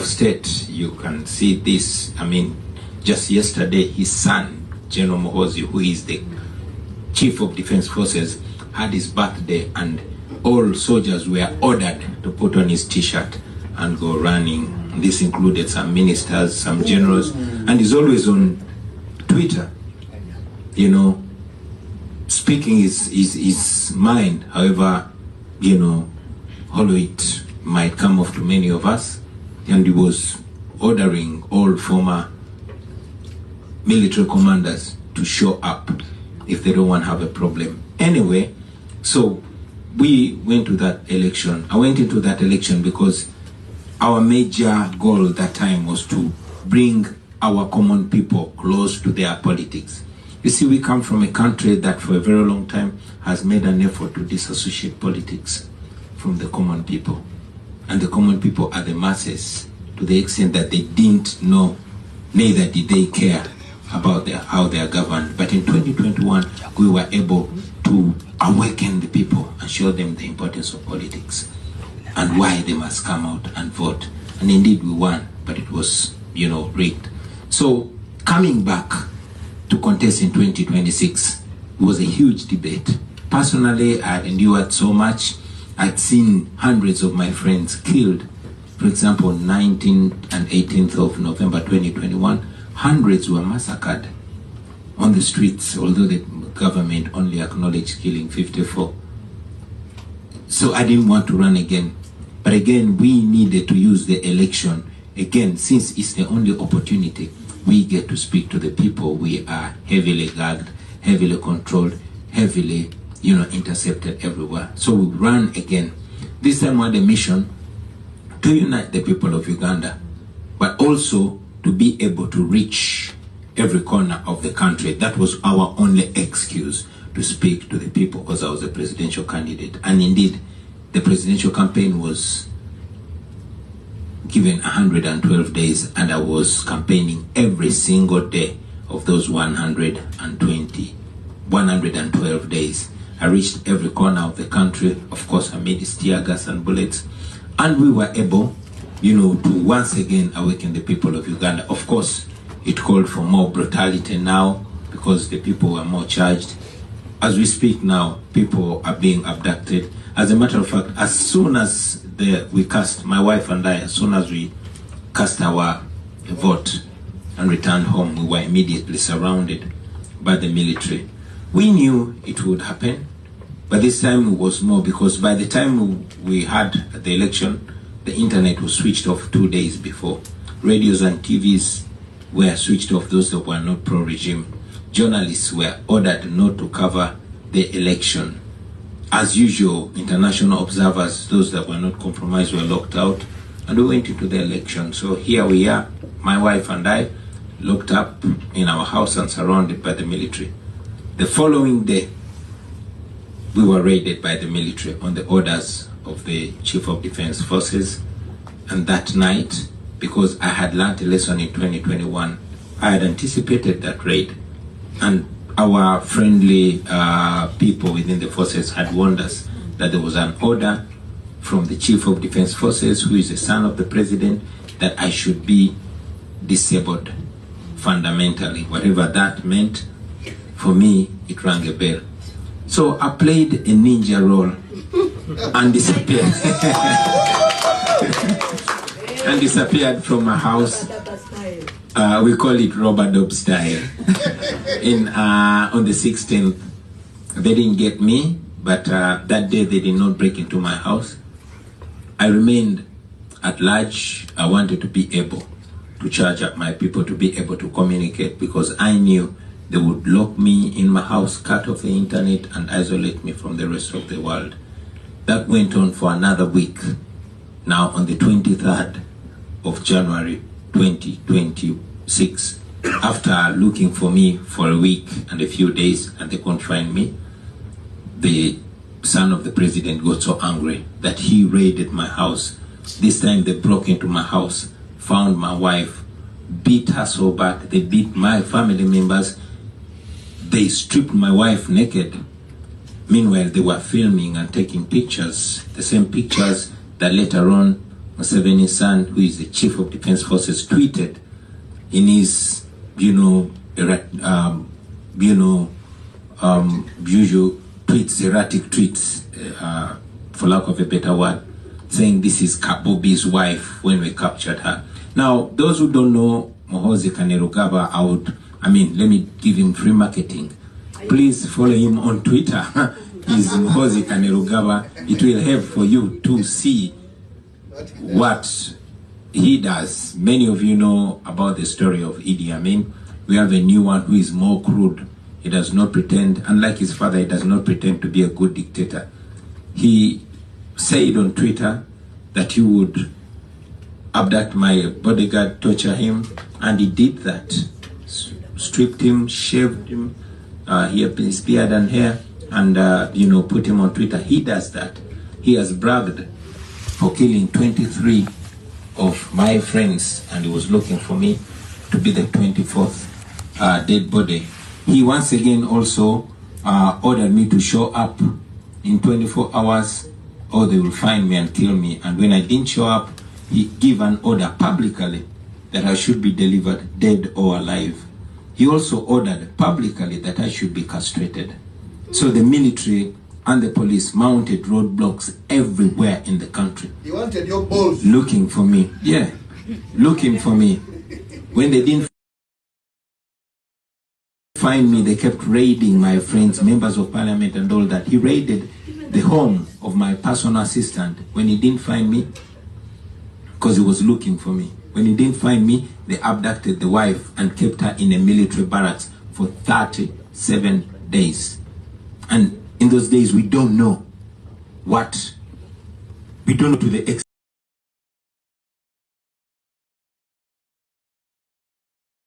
of state, you can see this. I mean, just yesterday, his son, General Muhoozi, who is the Chief of Defense Forces, had his birthday, and all soldiers were ordered to put on his t-shirt and go running. This included some ministers, some generals, and he's always on Twitter, you know, speaking his mind, however, you know, although it might come off to many of us. And he was ordering all former military commanders to show up if they don't want to have a problem. Anyway, so we went to that election. I went into that election because our major goal at that time was to bring our common people close to their politics. You see, we come from a country that for a very long time has made an effort to disassociate politics from the common people. And the common people are the masses, to the extent that they didn't know, neither did they care about how they are governed. But in 2021, we were able to awaken the people and show them the importance of politics and why they must come out and vote. And indeed we won, but it was, you know, rigged. So coming back to contest in 2026 was a huge debate. Personally, I had endured so much. I'd seen hundreds of my friends killed. For example, 19th and 18th of November 2021, hundreds were massacred on the streets, although the government only acknowledged killing 54. So I didn't want to run again. But again, we needed to use the election. Again, since it's the only opportunity, we get to speak to the people. We are heavily gagged, heavily controlled, heavily, you know, intercepted everywhere. So we ran again. This time we had a mission to unite the people of Uganda, but also to be able to reach every corner of the country. That was our only excuse to speak to the people, because I was a presidential candidate. And indeed, the presidential campaign was given 112 days, and I was campaigning every single day of those 112 days. I reached every corner of the country. Of course, I made tear gas and bullets. And we were able, you know, to once again awaken the people of Uganda. Of course, it called for more brutality now because the people were more charged. As we speak now, people are being abducted. As a matter of fact, as soon as we cast, my wife and I, as soon as we cast our vote and returned home, we were immediately surrounded by the military. We knew it would happen, but this time it was more because by the time we had the election, the internet was switched off 2 days before. Radios and TVs were switched off, those that were not pro-regime. Journalists were ordered not to cover the election. As usual, international observers, those that were not compromised, were locked out, and we went into the election. So here we are, my wife and I, locked up in our house and surrounded by the military. The following day, we were raided by the military on the orders of the Chief of Defense Forces. And that night, because I had learned a lesson in 2021, I had anticipated that raid. And our friendly people within the forces had warned us that there was an order from the Chief of Defense Forces, who is the son of the president, that I should be disabled fundamentally. Whatever that meant, for me, it rang a bell. So I played a ninja role and disappeared. And disappeared from my house. We call it Robert style. On the 16th, they didn't get me, but that day they did not break into my house. I remained at large. I wanted to be able to charge up my people, to be able to communicate, because I knew they would lock me in my house, cut off the internet, and isolate me from the rest of the world. That went on for another week. Now, on the 23rd of January 2026, after looking for me for a week and a few days, and they couldn't find me, the son of the president got so angry that he raided my house. This time they broke into my house, found my wife, beat her so bad, they beat my family members, they stripped my wife naked. Meanwhile, they were filming and taking pictures, the same pictures that later on Museveni's son, who is the Chief of Defense Forces, tweeted in his, usual tweets, erratic tweets, for lack of a better word, saying this is Kabobi's wife when we captured her. Now, those who don't know Muhoozi Kainerugaba, let me give him free marketing. Please follow him on Twitter. He's Muhoozi Kainerugaba. It will help for you to see what he does. Many of you know about the story of Idi Amin. We have a new one who is more crude. He does not pretend, unlike his father, he does not pretend to be a good dictator. He said on Twitter that he would abduct my bodyguard, torture him, and he did that. Stripped him, shaved him, he had his beard and hair, and put him on Twitter. He does that. He has bragged for killing 23 of my friends, and he was looking for me to be the 24th dead body. He once again also ordered me to show up in 24 hours or they will find me and kill me. And when I didn't show up, he gave an order publicly that I should be delivered dead or alive. He also ordered publicly that I should be castrated. So the military and the police mounted roadblocks everywhere in the country. You wanted your balls. Looking for me. Yeah, looking for me. When they didn't find me, they kept raiding my friends, members of parliament and all that. He raided the home of my personal assistant when he didn't find me, because he was looking for me. When he didn't find me, they abducted the wife and kept her in a military barracks for 37 days. And in those days, we don't know to the extent